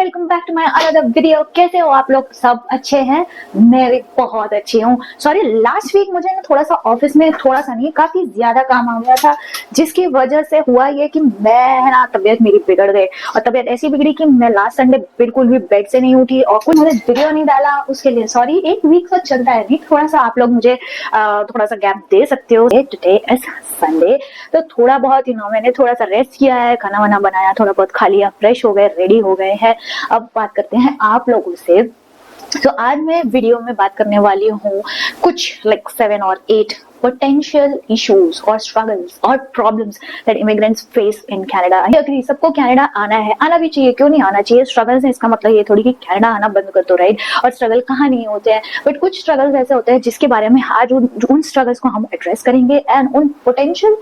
Welcome back to my another video. कैसे हो आप लोग? सब अच्छे हैं? मैं भी बहुत अच्छी हूँ। सॉरी, लास्ट वीक मुझे ना थोड़ा सा ऑफिस में थोड़ा सा नहीं काफी ज्यादा काम आ गया था, जिसकी वजह से हुआ ये कि मैं ना तबीयत मेरी बिगड़ गई। और तबीयत ऐसी बिगड़ी कि मैं लास्ट संडे बिल्कुल भी बेड से नहीं उठी और कुछ मैंने वीडियो नहीं डाला। उसके लिए सॉरी। एक वीक तो चलता है, वीक थोड़ा सा आप लोग मुझे थोड़ा सा गैप दे सकते हो। टुडे इज संडे, तो थोड़ा बहुत मैंने थोड़ा सा रेस्ट किया है, खाना वाना बनाया, थोड़ा बहुत खा लिया, फ्रेश हो गए, रेडी हो गए हैं। अब बात करते हैं आप लोगों से। तो आज मैं वीडियो में बात करने वाली हूँ कुछ 7 और 8 potential issues or struggles or problems that immigrants face in Canada. I agree, सबको कनाडा आना है, आना भी चाहिए, क्यों नहीं आना चाहिए। स्ट्रगल्स है इसका मतलब ये थोड़ी कि कनाडा आना बंद कर दो, राइट। और स्ट्रगल कहाँ नहीं होते हैं, बट कुछ स्ट्रगल्स ऐसे होते हैं जिसके बारे में आज उन स्ट्रगल्स को हम एड्रेस करेंगे एंड उन पोटेंशियल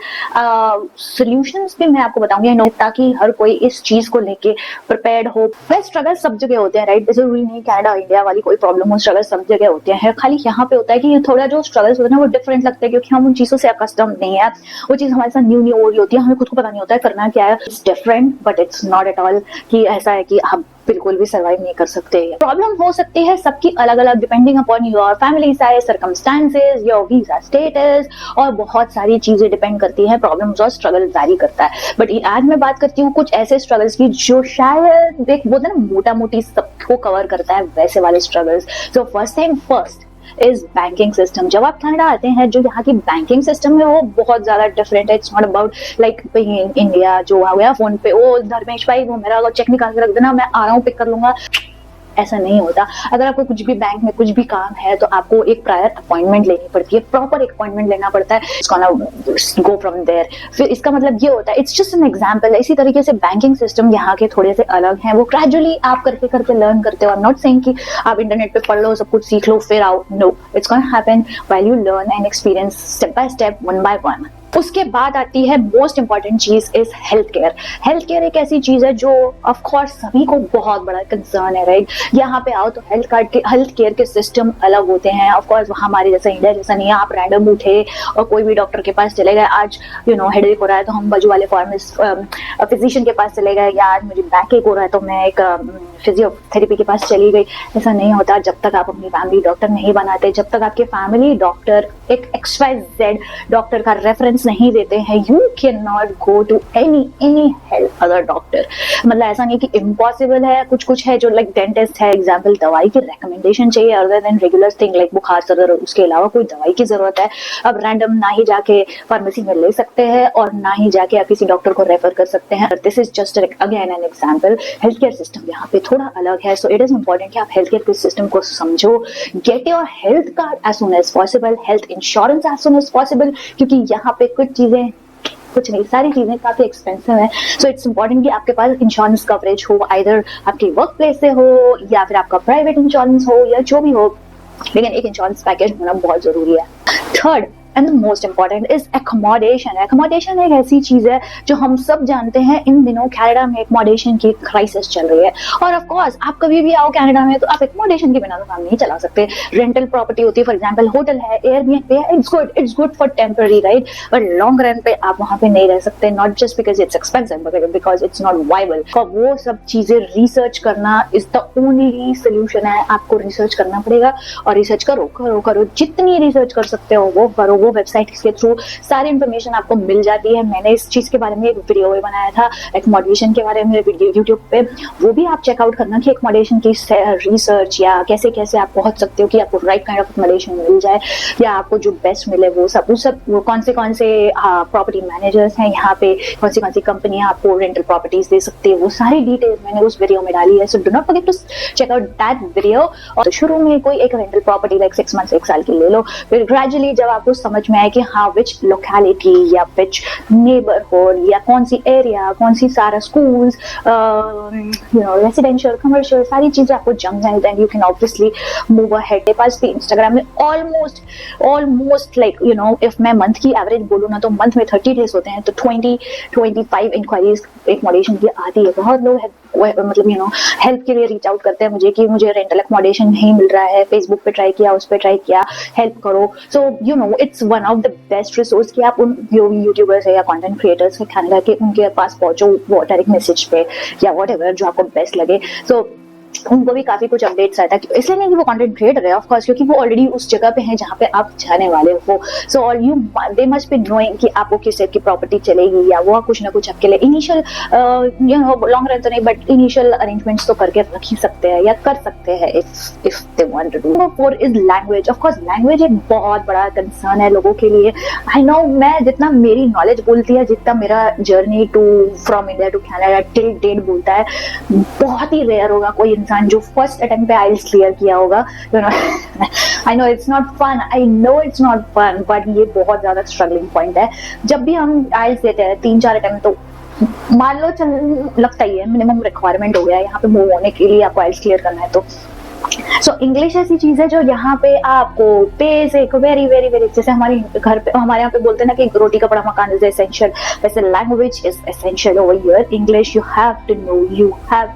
सोल्यूशंस भी मैं आपको बताऊंगी, ताकि हर कोई इस चीज को लेके प्रिपेयर्ड हो। वह स्ट्रगल सब जगह होते हैं, राइट। जरूरी नहीं कनाडा इंडिया वाली कोई प्रॉब्लम हो, स्ट्रगल सब जगह होते हैं। खाली यहाँ पे होता है कि थोड़ा जो स्ट्रगल्स होते हैं ना वो डिफरेंट लगते हैं, क्योंकि हम उन चीजों से अकस्टम नहीं है। वो चीज हमारे साथ न्यू हो रही होती है, हमें खुद को पता नहीं होता है करना क्या है। It's different but it's not at all कि ऐसा है कि हम बिल्कुल भी सर्वाइव नहीं कर सकते। प्रॉब्लम हो सकती है सबकी अलग अलग, depending upon your family size, circumstances, your visa status और बहुत सारी चीजें डिपेंड करती है। प्रॉब्लम्स और स्ट्रगल वैरी करता है। बट आज मैं बात करती हूँ कुछ ऐसे स्ट्रगल्स की जो शायद एक बोलते हैं ना मोटा मोटी सबको कवर करता है, वैसे वाले struggles. So first thing first is banking system. जब आप कनाडा आते हैं, जो यहाँ की बैंकिंग सिस्टम है वो बहुत ज्यादा डिफरेंट है। It's not about like India जो आ गया फोन पे, ओ धर्मेश भाई वो मेरा चेक निकाल के रख देना, मैं आ रहा हूँ पिक कर लूंगा। ऐसा नहीं होता। अगर आपको कुछ भी बैंक में कुछ भी काम है तो आपको एक प्रायर अपॉइंटमेंट लेनी पड़ती है, प्रॉपर एक अपॉइंटमेंट लेना पड़ता है, गो फ्रॉम देयर। फिर इसका मतलब ये होता है, इट्स जस्ट एन एग्जांपल। इसी तरीके से बैंकिंग सिस्टम यहाँ के थोड़े से अलग हैं, वो ग्रेजुअली आप करते करते लर्न करते हो। आई एम नॉट सेइंग कि आप इंटरनेट पे पढ़ लो, सब कुछ सीख लो फिर आओ, no, it's gonna happen while you learn and experience step by step, one by one. उसके बाद आती है मोस्ट इंपॉर्टेंट चीज is health care. Health care एक ऐसी चीज है जो ऑफ कोर्स सभी को बहुत बड़ा कंसर्न है, राइट। यहाँ पे आओ तो हेल्थ केयर के सिस्टम अलग होते हैं। ऑफ कोर्स हमारे जैसा इंडिया जैसा नहीं है, आप रैंडम उठे और कोई भी डॉक्टर के पास चले गए। आज हेडेक हो रहा है तो हम बाजू वाले फिजिशियन के पास चले गए, या आज मुझे बैक एक हो रहा है तो मैं एक फिजियोथेरेपी के पास चली गई। ऐसा नहीं होता जब तक आप अपनी फैमिली डॉक्टर नहीं बनाते, जब तक आपके फैमिली डॉक्टर एक XYZ डॉक्टर का रेफरेंस नहीं देते हैं, you can not go to any health other doctor. मतलब ऐसा नहीं कि इम्पॉसिबल है, कुछ है जो लाइक डेंटिस्ट है एग्जाम्पल, दवाई की रिकमेंडेशन चाहिए other than regular thing like बुखार सर, उसके अलावा कोई दवाई की जरूरत है। अब रैंडम ना ही जाके फार्मेसी में ले सकते हैं और ना ही जाके आप किसी डॉक्टर को रेफर कर सकते हैं। This is just again an example. Health care system यहाँ पे थोड़ा अलग है, सो इट इज इंपॉर्टेंट कि आप हेल्थ केयर के सिस्टम को समझो। Get your health card as soon as possible, health insurance as soon as possible, क्योंकि यहाँ पे कुछ चीजें, कुछ नहीं, सारी चीजें काफी एक्सपेंसिव है। सो इट्स इंपॉर्टेंट कि आपके पास इंश्योरेंस कवरेज हो, आइदर आपके वर्क प्लेस से हो या फिर आपका प्राइवेट इंश्योरेंस हो या जो भी हो, लेकिन एक इंश्योरेंस पैकेज होना बहुत जरूरी है। Third and the most important is accommodation. Accommodation एक ऐसी चीज है जो हम सब जानते हैं, इन दिनों कनाडा में एकोमोडेशन की क्राइसिस चल रही है। और ऑफ कोर्स आप कभी भी आओ कनाडा में तो आप एकोमोडेशन के बिना तो काम नहीं चला सकते। रेंटल प्रॉपर्टी होती है, फॉर एग्जांपल होटल है, एयरबीएनबी है, it's good for temporary, right, but long run पे आप वहां पे नहीं रह सकते, not just because it's expensive but because it's not viable. और वो सब चीजें रिसर्च करना इज द ओनली सोल्यूशन है। आपको रिसर्च करना पड़ेगा और रिसर्च करो करो करो, जितनी रिसर्च कर सकते हो वो करो। वो वेबसाइट के थ्रू सारी इंफॉर्मेशन आपको मिल जाती है। मैंने इस चीज के बारे में एक वीडियो भी बनाया था एकोमोडेशन के बारे में यूट्यूब पे, वो भी आप चेकआउट करना कि एकोमोडेशन की रिसर्च या कैसे कैसे आप पहुंच सकते हो कि आपको राइट काइंड ऑफ एकोमोडेशन मिल जाए या आपको जो बेस्ट मिले। वो कौन से प्रॉपर्टी मैनेजर्स हैं यहाँ पे, कौन सी कंपनियां आपको रेंटल प्रॉपर्टीज दे सकती है, वो सारी डिटेल्स मैंने उस वीडियो में डाली है। So do not forget to check out that video. और तो शुरू में कोई एक रेंटल प्रॉपर्टी लाइक 6 मंथ्स 1 साल की ले लो, फिर ग्रेजुअली जब आपको समझ में आए कि हाँ विच लोकेलिटी या विच नेबरहुड या कौन सी एरिया, कौन सी सारा स्कूल्स, रेसिडेंशियल कमर्शियल सारी चीजें आपको जम जाए, then you can obviously move ahead. मेरे पास भी इंस्टाग्राम में ऑलमोस्ट लाइक इफ मैं मंथ की एवरेज बोलूँ ना तो मंथ में 30 डेज होते हैं, तो 20-25 इंक्वायरीज एकोमोडेशन की आती है। बहुत लोग मतलब हेल्प के लिए रीच आउट करते हैं मुझे कि मुझे रेंटल अकोमोडेशन नहीं मिल रहा है, फेसबुक पे ट्राई किया, उस पे ट्राई किया, हेल्प करो। So it's one of the best resource कि आप उन जो यूट्यूबर्स है या कंटेंट क्रिएटर्स है कनाडा के, उनके पास पहुंचो वो डायरेक्ट मैसेज पे या व्हाटएवर जो आपको बेस्ट लगे। सो उनको भी काफी कुछ अपडेट्स आता है, इसलिए नहीं कि वो कंटेंट क्रिएटर है ऑफ कोर्स, क्योंकि वो ऑलरेडी उस जगह पे हैं जहाँ पे आप जाने वाले हो। So all you they must be knowing कि आपको किस टाइप की प्रॉपर्टी चलेगी, या वो कुछ ना कुछ आपके लिए इनिशियल लॉन्ग रन तो नहीं बट इनिशियल अरेंजमेंट्स तो करके रख ही सकते हैं या कर सकते हैं if they want to do. Number 4 is language. Of course language एक बहुत बड़ा कंसर्न है लोगों के लिए। आई नो, मैं जितना मेरी नॉलेज बोलती है, जितना मेरा journey to from India to Canada till date बोलता है, बहुत ही रेयर होगा कोई इंसान जो फर्स्ट अटेम्प्ट पे आइल्स क्लियर किया होगा। I know it's not fun, I know it's not fun, but ये बहुत ज्यादा स्ट्रगलिंग पॉइंट है। जब भी हम आइल्स देते हैं 3-4 अटेम्प्ट, तो मान लो चल लगता ही है मिनिमम रिक्वायरमेंट हो गया यहाँ पे मूव होने के लिए, आपको आइल्स क्लियर करना है तो। सो इंग्लिश ऐसी चीज है जो यहाँ पे आपको बेसिक वेरी वेरी वेरी, जैसे हमारे घर पे हमारे यहाँ पे बोलते हैं ना कि रोटी कपड़ा मकान इज एसेंशियल, वैसे language is essential over here. English you have to know, you have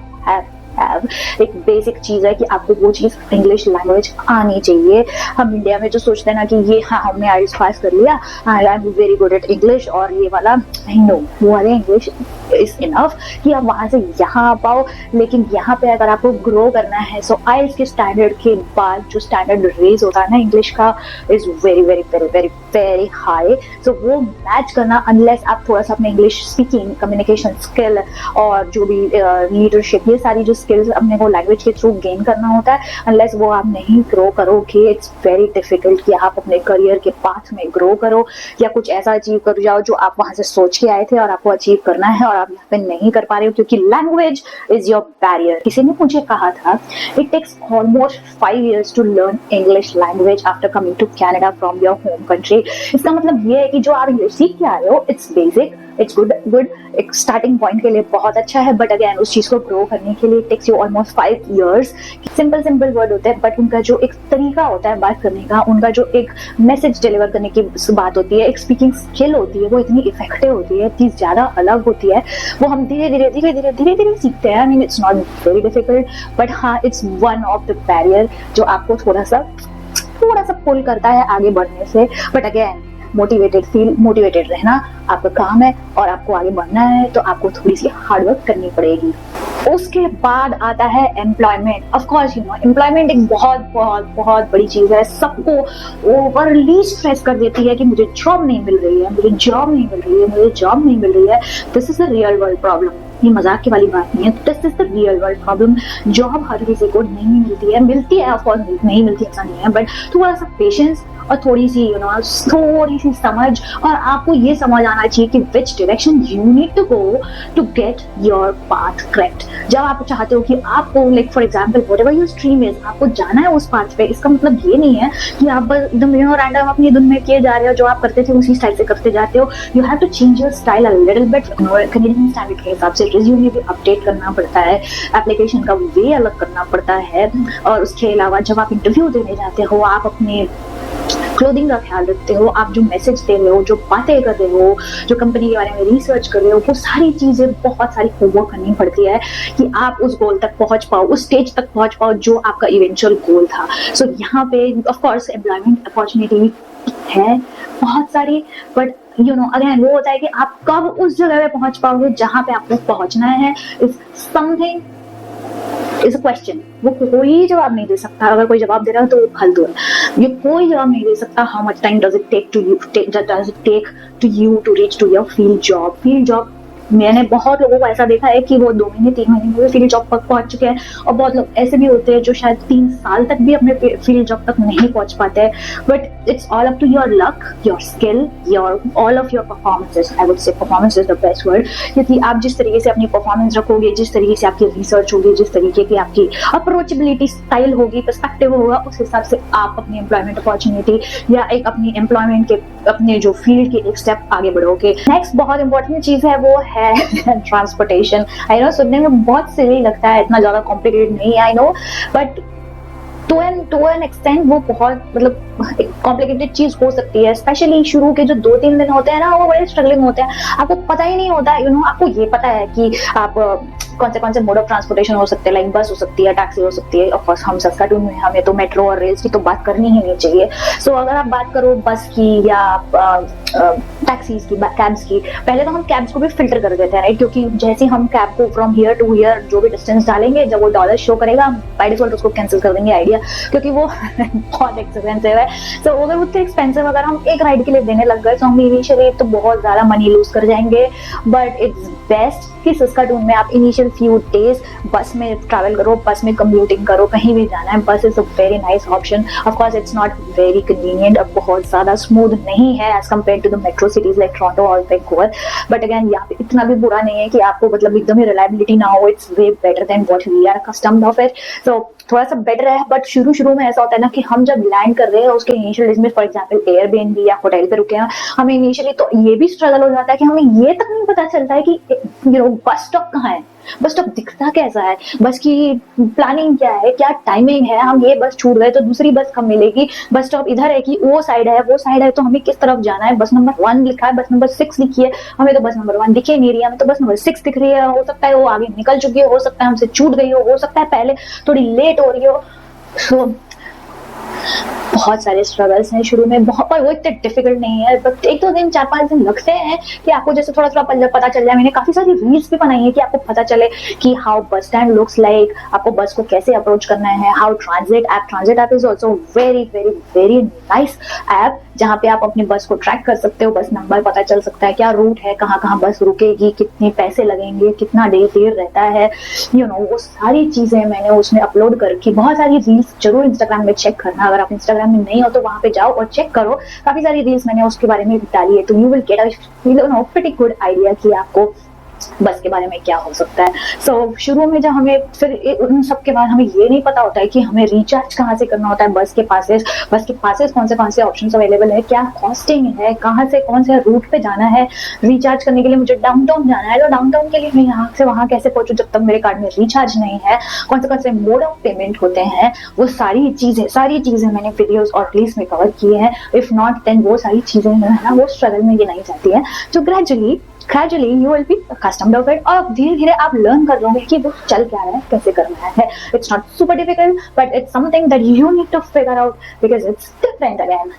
एक बेसिक चीज है कि आपको वो चीज इंग्लिश लैंग्वेज आनी चाहिए। हम इंडिया में जो सोचते हैं ना कि ये हाँ हमने आइल्स पास कर लिया, I am very good at English, और ये वाला नो, वो वाले इंग्लिश इज इनफ कि आप वहां से यहाँ आ पाओ। लेकिन यहाँ पे अगर आपको ग्रो करना है, सो आइल्स के स्टैंडर्ड के बाद जो स्टैंडर्ड रेज होता है ना इंग्लिश का, is very very very very very high. So वो मैच करना, अनलेस आप थोड़ा सा अपने इंग्लिश स्पीकिंग, कम्युनिकेशन स्किल और जो भी लीडरशिप, ये सारी जो स्किल्स अपने को लैंग्वेज के थ्रू गेन करना होता है, अनलेस वो आप नहीं ग्रो करोगे, इट्स वेरी डिफिकल्ट कि आप अपने करियर के पाथ में ग्रो करो या कुछ ऐसा अचीव कर जाओ जो आप वहां से सोच के आए थे और आपको अचीव करना है और आप यहाँ पे नहीं कर पा रहे हो क्योंकि लैंग्वेज इज योर बैरियर। किसी ने मुझे कहा था it takes almost 5 years to learn English language after coming to Canada from your home country. इसका मतलब ये है कि जो आप इंग्लिश सीख के आ रहे हो, इट्स बेसिक, इट्स गुड, एक स्टार्टिंग पॉइंट के लिए बहुत अच्छा है, बट अगेन उस चीज को ग्रो करने के लिए takes you almost 5 years। Simple word होते हैं, बट उनका जो एक तरीका होता है बात करने का, उनका जो एक मैसेज डिलीवर करने की बात होती है, एक स्पीकिंग स्किल होती है, वो इतनी इफेक्टिव होती है, इतनी ज्यादा अलग होती है, वो हम धीरे धीरे सीखते हैं। I mean it's not very difficult, but हाँ it's one of the barrier जो आपको थोड़ा सा पुल करता है आगे बढ़ने से। बट अगेन मोटिवेटेड रहना आपका काम है और आपको आगे बढ़ना है तो आपको थोड़ी सी हार्डवर्क करनी पड़ेगी। उसके बाद आता है एम्प्लॉयमेंट। ऑफ कोर्स एम्प्लॉयमेंट एक बहुत बड़ी चीज है, सबको ओवरली स्ट्रेस कर देती है कि मुझे जॉब नहीं मिल रही है। This is a real world problem, ये मजाक की वाली बात नहीं है, this is the real world problem. Job हर किसी को नहीं मिलती है, ऑफ कोर्स नहीं मिलती ऐसा नहीं है, बट थोड़ा सा पेशेंस और थोड़ी सी समझ, और आपको ये समझ आना चाहिए कि which direction you need to go to get your path correct. जब आप चाहते हो कि आपको like for example whatever your stream is, आपको जाना है उस पाथ पे, इसका मतलब ये नहीं है कि आप एकदम रैंडम अपनी धुन में किए जा रहे हो, जो आप करते थे उसी स्टाइल से करते जाते हो। You have to change your style a little bit. Canadian standard के हिसाब से रिज्यूमे भी अपडेट करना पड़ता है, एप्लीकेशन का वे अलग करना पड़ता है, और उसके अलावा जब आप इंटरव्यू देने जाते हो आप अपने क्लोथिंग का ख्याल रखते हो, आप जो मैसेज दे रहे हो, जो बातें कर रहे हो, जो कंपनी के बारे में रिसर्च कर रहे हो, वो सारी चीजें बहुत सारी होमवर्क करनी पड़ती है कि आप उस गोल तक पहुंच पाओ, उस स्टेज तक पहुंच पाओ जो आपका इवेंचुअल गोल था। सो यहाँ पे ऑफ कोर्स एम्प्लॉयमेंट अपॉर्चुनिटी है बहुत सारी, बट अगेन वो होता है कि आप कब उस जगह पे पहुंच पाओगे जहां पे आपको पहुंचना है, is something is a question. वो कोई जवाब नहीं दे सकता, अगर कोई जवाब दे रहा है तो वो फालतू है। ये कोई जवाब नहीं दे सकता how much time does it take to you to reach to your field job. मैंने बहुत लोगों को ऐसा देखा है कि वो 2 महीने 3 महीने में फील्ड जॉब तक पहुंच चुके हैं, और बहुत लोग ऐसे भी होते हैं जो शायद 3 साल तक भी अपने फील्ड जॉब तक नहीं पहुंच पाते हैं। But it's all up to your luck, your skill, all of your performances. I would say performance is the best word, क्योंकि आप जिस तरीके से अपनी परफॉर्मेंस रखोगे, जिस तरीके से आपकी रिसर्च होगी, जिस तरीके की आपकी अप्रोचेबिलिटी स्टाइल होगी, पर्सपेक्टिव होगा, उस हिसाब से आप अपनी एम्प्लॉयमेंट अपॉर्चुनिटी या एक अपनी एम्प्लॉयमेंट के अपने जो फील्ड के एक स्टेप आगे बढ़ोगे। नेक्स्ट बहुत इंपॉर्टेंट चीज है वो है ट्रांसपोर्टेशन। आई नो सुनने में बहुत सिली लगता है, इतना ज्यादा कॉम्प्लिकेटेड नहीं है, I know, but to an extent वो बहुत मतलब कॉम्प्लिकेटेड चीज हो सकती है। स्पेशली शुरू के जो 2-3 दिन होते हैं ना, वो बड़े स्ट्रगलिंग होते हैं, आपको पता ही नहीं होता। आपको ये पता है कि आप कौन से मोड ऑफ ट्रांसपोर्टेशन हो सकते हैं, लाइक बस हो सकती है, टैक्सी हो सकती है। ऑफ कोर्स हम सस्काटून में हमें तो मेट्रो और रेल्स की तो बात करनी ही नहीं चाहिए। सो अगर आप बात करो बस की या टैक्सीज की, कैब्स की, पहले तो हम कैब्स को भी फिल्टर कर देते हैं, राइट, क्योंकि जैसे हम कैब को फ्रॉम हियर टू हियर जो भी डिस्टेंस डालेंगे, जब वो डॉलर शो करेगा बाय डिफॉल्ट उसको कैंसिल कर देंगे आइडिया, क्योंकि वो बहुत एक्सपेंसिव है। तो अगर उतने एक्सपेंसिव अगर हम एक राइड के लिए देने लग गए तो हम इनिशियली तो बहुत ज्यादा मनी लूज कर जाएंगे। बट इट्स बेस्ट कि सस्काटून में आप इनिशियल फ्यू डेज बस में ट्रैवल करो, बस में कम्यूटिंग करो, कहीं भी जाना है bus is a very nice option. Of course it's not very convenient, अब बहुत ज्यादा स्मूथ नहीं है as compare to the metro cities like Toronto और वैंकूवर, बट अगेन यहाँ पे इतना भी बुरा नहीं है कि आपको मतलब एकदम ही रिलायबिलिटी ना हो। It's way better than what we are customed of it, so थोड़ा सा बेटर है। बट शुरू में ऐसा होता है ना कि हम जब लैंड कर रहे हैं उसके इनिशियल डेज में, फॉर एग्जांपल एयरबीएनबी या होटल पे रुके हैं, हमें इनिशियली तो ये भी स्ट्रगल हो जाता है कि हमें ये तक नहीं पता चलता है कि बस स्टॉप कहाँ है, बस स्टॉप दिखता कैसा है, बस की प्लानिंग क्या है, क्या टाइमिंग है, हम ये बस छूट गए तो दूसरी बस कब मिलेगी, बस स्टॉप इधर है कि वो साइड है तो हमें किस तरफ जाना है, बस नंबर 1 लिखा है, बस नंबर 6 लिखी है, हमें तो बस नंबर 1 दिखे नहीं रही है, हमें तो बस नंबर 6 दिख रही है। हो सकता है वो आगे निकल चुकी हो सकता है हमसे छूट गई हो सकता है पहले थोड़ी लेट हो रही हो। सो बहुत सारे स्ट्रगल्स हैं शुरू में, बहुत, पर वो इतने डिफिकल्ट नहीं है। बट 1-2 दिन 4-5 दिन लगते हैं कि आपको जैसे थोड़ा पता चल जाए। मैंने काफी सारी रील्स भी बनाई है कि आपको पता चले कि how bus stand looks like, आपको बस को कैसे अप्रोच करना है। How transit app is also very very very nice app, जहाँ पे आप अपनी बस को ट्रैक कर सकते हो, बस नंबर पता चल सकता है, क्या रूट है, कहाँ बस रुकेगी, कितने पैसे लगेंगे, कितना देर रहता है, वो सारी चीजें मैंने उसमें अपलोड करके बहुत सारी रील्स जरूर इंस्टाग्राम में चेक करना। अगर आप इंस्टाग्राम में नहीं हो तो वहां पे जाओ और चेक करो, काफी सारी रील्स मैंने उसके बारे में डाली है, तो you will get a pretty good idea कि आपको बस के बारे में क्या हो सकता है। सो शुरू में जब हमें फिर उन सब के बाद हमें ये नहीं पता होता है कि हमें रिचार्ज कहाँ से करना होता है, बस के पासेस कौन से ऑप्शन अवेलेबल है, क्या कॉस्टिंग है, कहाँ से कौन से रूट पे जाना है। रिचार्ज करने के लिए मुझे डाउनटाउन जाना है, तो डाउनटाउन के लिए मैं यहाँ से वहां कैसे पहुंचू जब तक मेरे कार्ड में रिचार्ज नहीं है, कौन से मोड ऑफ पेमेंट होते हैं, वो सारी चीजें मैंने वीडियोस और रील्स में कवर किए हैं। इफ नॉट देन वो सारी चीजें है ना वो स्ट्रगल में गिनाई जाती है। तो gradually you will be customed of it, और धीरे धीरे आप लर्न कर लोगे कि वो चल क्या रहा है, कैसे करना है। It's not super difficult but it's something that you need to figure out because it's different again.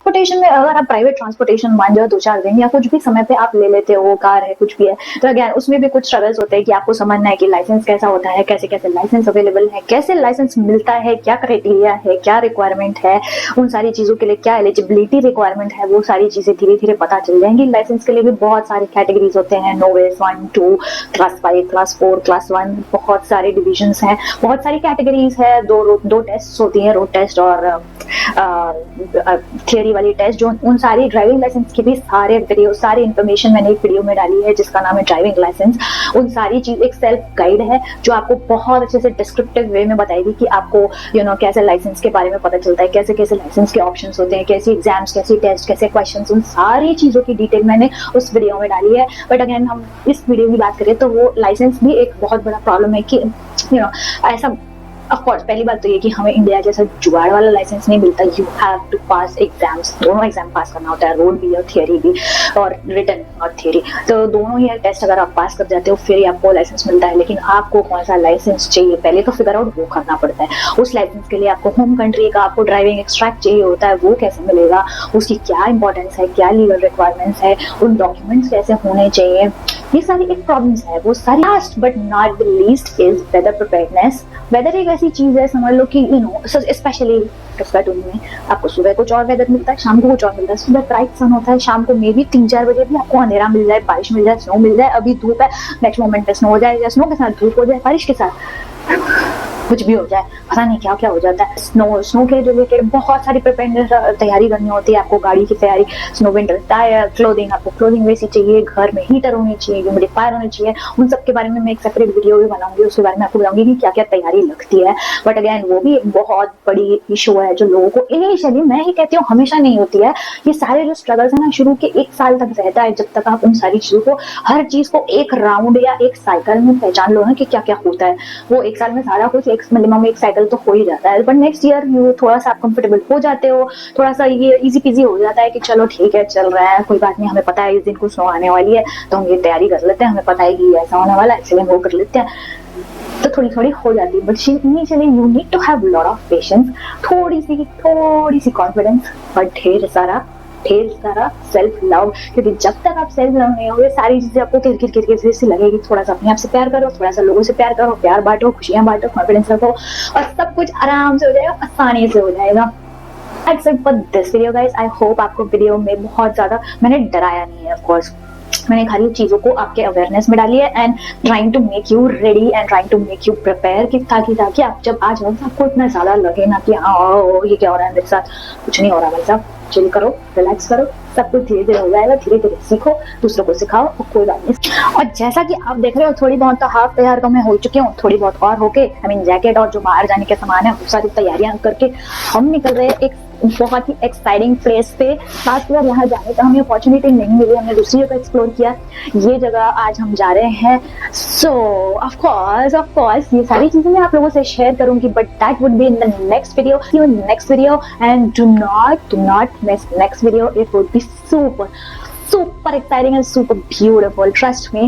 Transportation में अगर आप प्राइवेट ट्रांसपोर्टेशन मान जाओ 2-4 दिन या कुछ भी समय पे आप ले लेते हो, कार है कुछ भी है, तो अगेन उसमें भी कुछ स्ट्रगल्स होते हैं कि आपको समझना है कि लाइसेंस कैसा होता है, कैसे कैसे लाइसेंस अवेलेबल है, कैसे लाइसेंस मिलता है, क्या क्राइटेरिया है, क्या रिक्वायरमेंट है, उन सारी चीजों के लिए क्या एलिजिबिलिटी रिक्वायरमेंट है, वो सारी चीजें धीरे धीरे पता चल जाएंगी। लाइसेंस के लिए भी बहुत सारे कैटेगरीज होते हैं, नोवेस 1, 2, क्लास 5, क्लास 4, क्लास 1, बहुत सारे डिविजन्स हैं, बहुत सारी कैटेगरीज है। दो टेस्ट होती है, रोड टेस्ट और थियरी वाली टेस्ट। जो उन सारी ड्राइविंग लाइसेंस की भी सारी इन्फॉर्मेशन मैंने एक वीडियो में डाली है जिसका नाम है ड्राइविंग लाइसेंस। उन सारी चीज एक सेल्फ गाइड है जो आपको बहुत अच्छे से डिस्क्रिप्टिव वे में बताएगी कि आपको कैसे लाइसेंस के बारे में पता चलता है, कैसे कैसे लाइसेंस के ऑप्शंस होते हैं, कैसे एग्जाम्स, कैसे टेस्ट, कैसे क्वेश्चंस, उन सारी चीजों की डिटेल मैंने उस वीडियो में डाली है। बट अगेन हम इस वीडियो की बात करें तो वो लाइसेंस भी एक बहुत बड़ा प्रॉब्लम है कि ऐसा ऑफ कोर्स पहली बात तो ये कि हमें इंडिया जैसा जुगाड़ वाला लाइसेंस नहीं मिलता। You have to pass exams, दोनों एग्जाम पास करना होता है, रोड भी और थियरी भी, और रिटन और थियरी, तो दोनों ही टेस्ट अगर आप पास कर जाते हो फिर ही आपको लाइसेंस मिलता है। लेकिन आपको कौन सा लाइसेंस चाहिए पहले तो फिगर आउट वो करना पड़ता है। उस लाइसेंस के लिए आपको होम कंट्री का आपको ड्राइविंग एक्सट्रैक्ट चाहिए होता है, वो कैसे मिलेगा, उसकी क्या इंपॉर्टेंस है, क्या लीगल रिक्वायरमेंट्स है, उन डॉक्यूमेंट्स कैसे होने चाहिए, ये सारी एक प्रॉब्लम्स है। वो सारी last but not the least is weather preparedness. Weather एक ऐसी चीज है, समझ लो कि स्पेशली सस्काटून में आपको सुबह कुछ और वेदर मिलता है, शाम को कुछ और मिलता है। सुबह ब्राइट सन होता है, शाम को मे बी 3-4 बजे भी आपको अंधेरा मिल जाए, बारिश मिल जाए, स्नो मिल जाए। अभी धूप है, नेक्स्ट मोमेंट में स्नो हो जाए, या स्नो के साथ धूप हो जाए, बारिश के साथ कुछ भी हो जाए, पता नहीं क्या क्या हो जाता है। स्नो के रिलेटेड बहुत सारी प्रिपेयरनेस तैयारी करनी होती है आपको, गाड़ी की तैयारी, स्नो विंटर टायर, क्लोथिंग, आपको क्लोथिंग वैसी चाहिए, घर में हीटर होनी चाहिए, ह्यूमिडिफायर होनी चाहिए। उन सब के बारे में मैं एक सेपरेट वीडियो भी बनाऊंगी, उसके बारे में आपको बताऊंगी कि क्या क्या तैयारी लगती है। बट अगेन वो भी एक बहुत बड़ी इशू है जो लोगों को इनिशियली, मैं ही कहती हूँ हमेशा नहीं होती है। ये सारे जो स्ट्रगल्स है ना शुरू के 1 साल तक रहता है, जब तक आप उन सारी चीजों को, हर चीज को एक राउंड या एक साइकिल में पहचान लो ना कि क्या क्या होता है। वो 1 साल में सारा कुछ एक मिनिमम एक साइकिल सेटल तो हो ही जाता है, बट नेक्स्ट ईयर यू थोड़ा सा आप कंफर्टेबल हो जाते हो, थोड़ा सा ये इजी पीजी हो जाता है कि चलो ठीक है चल रहा है, कोई बात नहीं, हमें पता है इस दिन को स्नो आने वाली है तो हम ये तैयारी कर लेते हैं, हमें पता है कि ऐसा होने वाला है इसलिए हम वो कर लेते हैं, तो थोड़ी थोड़ी हो जाती है। But initially you need to have lot of patience, थोड़ी सी कॉन्फिडेंस, और ढेर सारा सेल्फ लव, क्योंकि जब तक आप सेल्फ लव नहीं होगे सारी चीजें आपको किर से लगेगी। थोड़ा सा अपने आप से प्यार करो, थोड़ा सा लोगों से प्यार करो, प्यार बांटो, खुशियां बांटो, कॉन्फिडेंस रखो और सब कुछ आराम से हो जाएगा, आसानी से हो जाएगा। That's it for this video guys. I hope आपको वीडियो में बहुत ज्यादा मैंने डराया नहीं है, ऑफ कोर्स मैंने खाली चीजों को आपके अवेयरनेस में डाली है and trying to make you ready and trying to make you prepare, कि ताकि आप जब आ जाओ तो आपको इतना ज्यादा लगे ना कि हाँ ये क्या हो रहा है मेरे साथ, कुछ नहीं हो रहा भाई साहब, चिल करो, रिलैक्स करो, सब कुछ धीरे धीरे हो जाएगा, धीरे धीरे सीखो, दूसरों को सिखाओ और कोई बात नहीं। और जैसा कि आप देख रहे हो थोड़ी बहुत तो हाफ तैयार तो मैं हो चुकी हूँ, थोड़ी बहुत और होके जैकेट और जो बाहर जाने के सामान है वो सारी तैयारियां करके हम निकल रहे हैं एक बहुत ही एक्साइटिंग प्लेस पे। लास्ट ईयर यहाँ जाने का हमें अपॉर्चुनिटी नहीं मिली, हमने दूसरी जगह एक्सप्लोर किया, ये जगह आज हम जा रहे हैं। सो ऑफ कोर्स ये सारी चीजें मैं आप लोगों से शेयर करूंगी, but that would be in the next video and do not miss next video, it would be super exciting and super beautiful, trust me।